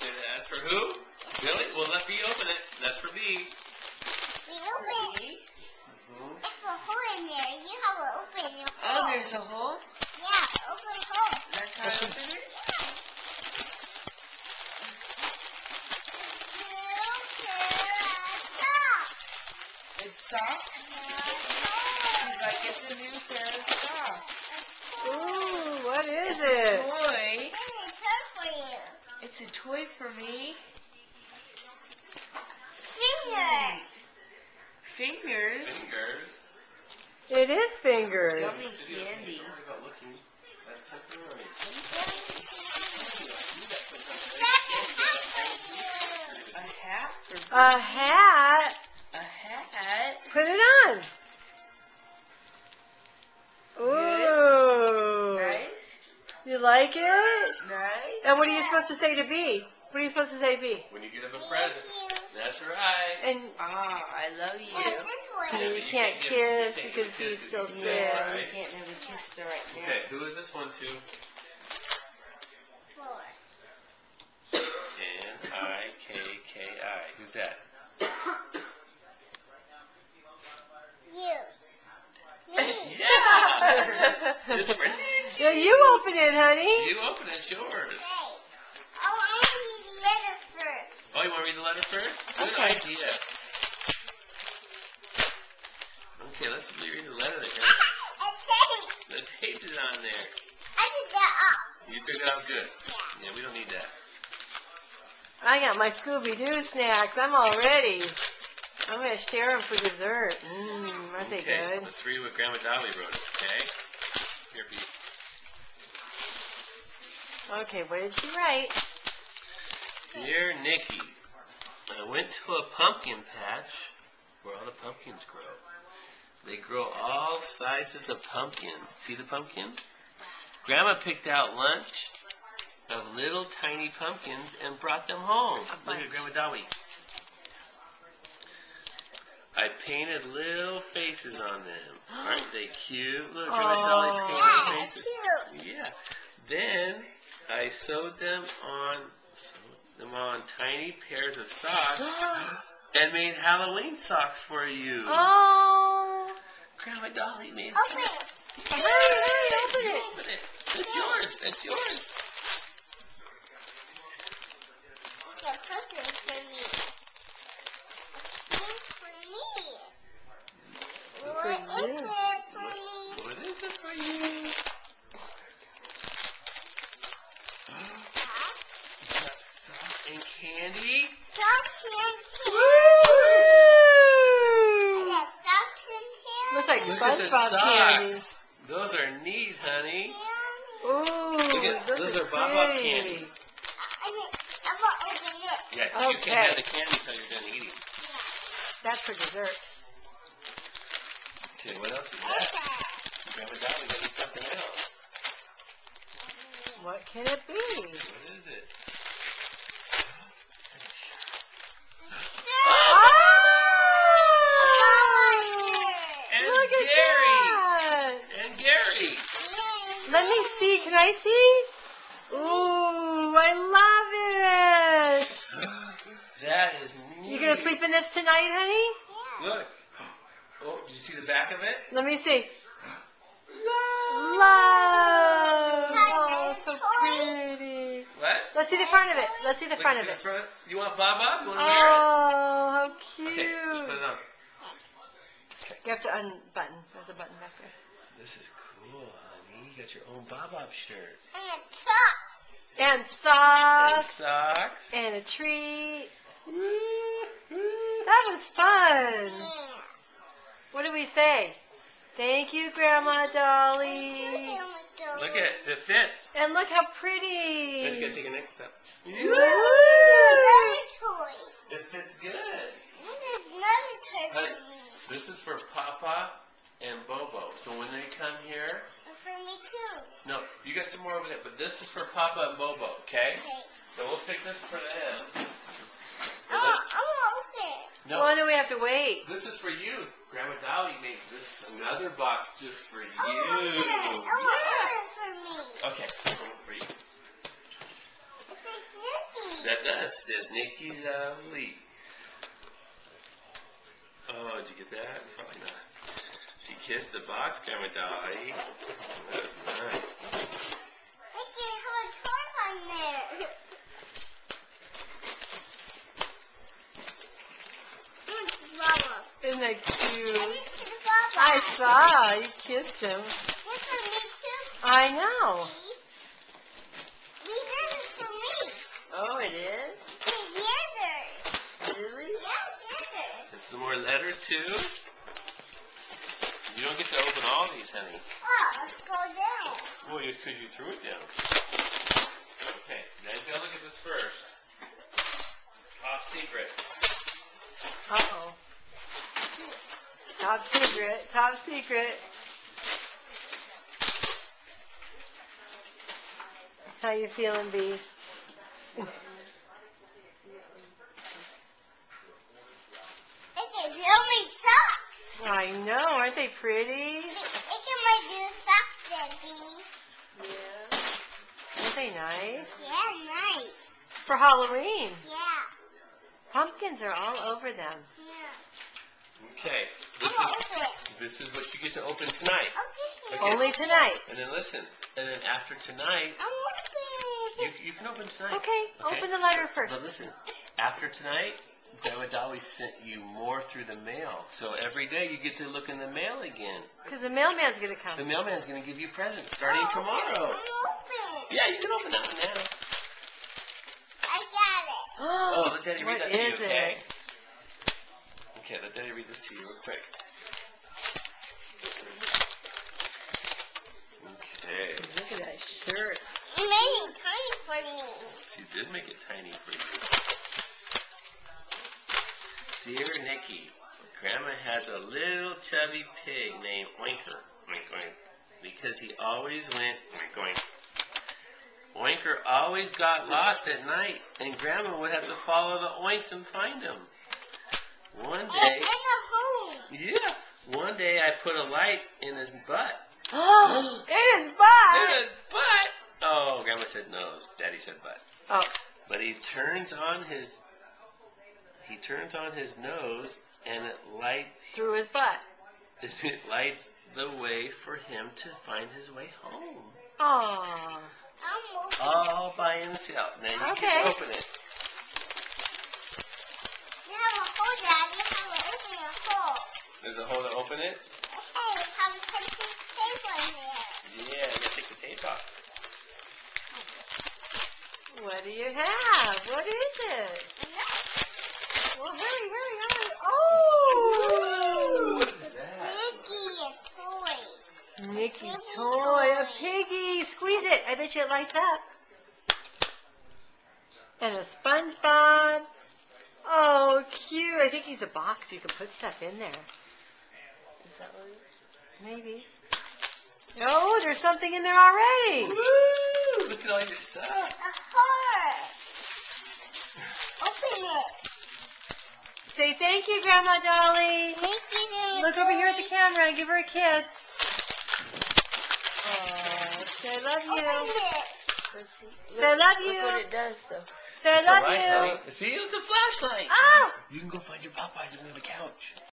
That's for who? Really? Well, let me open it. That's for me. We open it. There's a hole in there. You have to open your hole. Oh, there's a hole? Yeah, open the hole. That's how I open it? It's socks? She's like, it's a new pair of socks. Ooh, what is It's it? a toy. This is toy for you. It's a toy for me. Fingers. Fingers? Fingers. It is fingers. Gummy Don't candy. worry about looking. That's temporary. A hat for me. A hat. A hat. Put it on. Ooh. Nice. You like it? Nice. And what are you supposed to say to B? What are you supposed to say to B? When you get him a present. That's right. And Ah, I love you. And this one. Yeah, you but can't you kiss can't because give a he's kiss so 'cause he's sick. sick, Yeah, right? we can't have a kiss right now. Okay, who is this one to? Four. N-I-K-K-I. Who's that? You. Yeah! It's for Nikki. Yeah, you open it, honey. You open it, it's yours. Hey. Oh, I want to read the letter first. Oh, you want to read the letter first? Good Okay. idea. Okay, let's read the letter. A tape. The tape is on there. I did that up. You took it out good. Yeah, we don't need that. I got my Scooby-Doo snacks. I'm all ready. I'm going to share them for dessert. Aren't they Okay, good? let's read what Grandma Dolly wrote, okay? Here, Pete. Okay, what did she write? Dear Nikki, I went to a pumpkin patch where all the pumpkins grow. They grow all sizes of pumpkin. See the pumpkin? Grandma picked out lunch of little tiny pumpkins and brought them home. Look at Grandma Dolly. I painted little faces on them. Aren't they cute? Look, Grandma Dolly Yeah, painted it's faces. cute. Yeah. Then I sewed them on tiny pairs of socks and made Halloween socks for you. Oh. Grandma Dolly made. Open it. Hurry, open You it. open it. It's yours. It's yours. It's a pumpkin for me. It's for me. What is you. it for me? What is it for you? Socks and candy. Socks and candy. I got socks and Looks like candy. Look at the SpongeBob candy. socks. Those are neat, honey. Ooh, Look at those are Bob Bob candy. I'm gonna open it. Yeah, you Okay. can have the candy until you're done eating. That's for dessert. Okay, what else is that? Grandma Dolly got you something else. What can it be? What is it? And Look at Gary. that! And Gary. Let me see. Can I see? Ooh, I love it. That is neat. You gonna sleep in this tonight, honey? Look. Oh, did you see the back of it? Let me see. Love. Oh, so pretty. What? Let's see the front of it. Let's see the Look, front see of the it. front? You want Bob Bob? You want to wear it? Oh, how cute. Okay, let's put it on. You have to unbutton. There's a button back there. This is cool, honey. You got your own Bob Bob shirt. And socks. And And socks. socks. And a treat. Woo-hoo. That was fun. Yeah. What do we say? Thank you, Grandma Dolly. Look at it. It fits. And look how pretty. Let's go take a next step. Woo! Another toy. It fits good. This is another toy for Honey, me. this is for Papa and Bobo. So when they come here, And for me too. no, you got some more over there, but this is for Papa and Bobo, okay? Okay. So we'll stick this for them. I'm gonna open it. No, Well, then we have to wait. this is for you. Grandma Dolly made this another box just for you. I want to open it. I want to open it for me. Okay, for you. This is Nikki. That does. Says Nikki Lovely. Oh, did you get that? Probably not. She kissed the box camera dolly. That was nice. Look at how much toys on there. Mama. Isn't that I cute? didn't see the baba. I saw. You kissed him. This for me too. I know. This is for me. Oh, it is? The others. Really? Yeah, the others. There's some more letters too. You don't get to open all these, honey. Oh, let's go down. Well, it's because you threw it down. Okay, now you gotta look at this first. Top secret. Uh-oh. Top secret. Top secret. How you feeling, Bee? It's a yummy sock. I know. Aren't they pretty? It can my new socks, Debbie. Yeah. Aren't they nice? Yeah, nice. For Halloween. Yeah. Pumpkins are all over them. Yeah. Okay, I'm gonna open it. this is what you get to open tonight. Okay. Okay. Only tonight. And then listen, and then after tonight, I'm open. you can open tonight. Okay, open the letter first. But listen, after tonight, Grandma Dolly sent you more through the mail. So every day you get to look in the mail again. Because the mailman's going to The come. mailman's going to give you presents starting tomorrow. I'm open. Yeah, you can open that one now. I got it. Oh, let Daddy read What that to you, is okay? it? Okay, let Daddy read this to you real quick. Okay. Look at that shirt. You made it tiny for me. She did make it tiny for you. Dear Nikki, Grandma has a little chubby pig named Oinker. Oink, oink. Because he always went oink, oink. Oinker always got lost at night, and Grandma would have to follow the oinks and find him. One And day, in the home. yeah, one day I put a light in his butt. Oh, it is In butt. his butt! Oh, Grandma said nose. Daddy said butt. Oh, But he turns on his nose, and it through his butt. lights the way for him to find his way home. Oh, I'm open. All by himself. Now you Okay. can open it. You have a hole, Dad. You have to open your hole. There's a hole to open it? Hey, you have to take this tape on there. Yeah, you gotta take the tape off. what do you have? What is it? Well, hurry. Oh! What is that? Mickey, a toy. Mickey's Mickey toy, a toy. piggy. Squeeze it. I bet you it lights up. And a SpongeBob. Oh, cute. I think he's a box. You can put stuff in there. Is that what it is? Maybe. Oh, there's something in there already. Woo! Look at all your stuff. A horse. Open it. Say thank you, Grandma Dolly. Mickey didn't Look over here at the really camera and give her a kiss. Oh, say I love Open you. it. Say I love you. Look what it does, though. Say I It's love alright, you. honey. See, it's a flashlight. Oh, You can go find your Popeyes under the couch.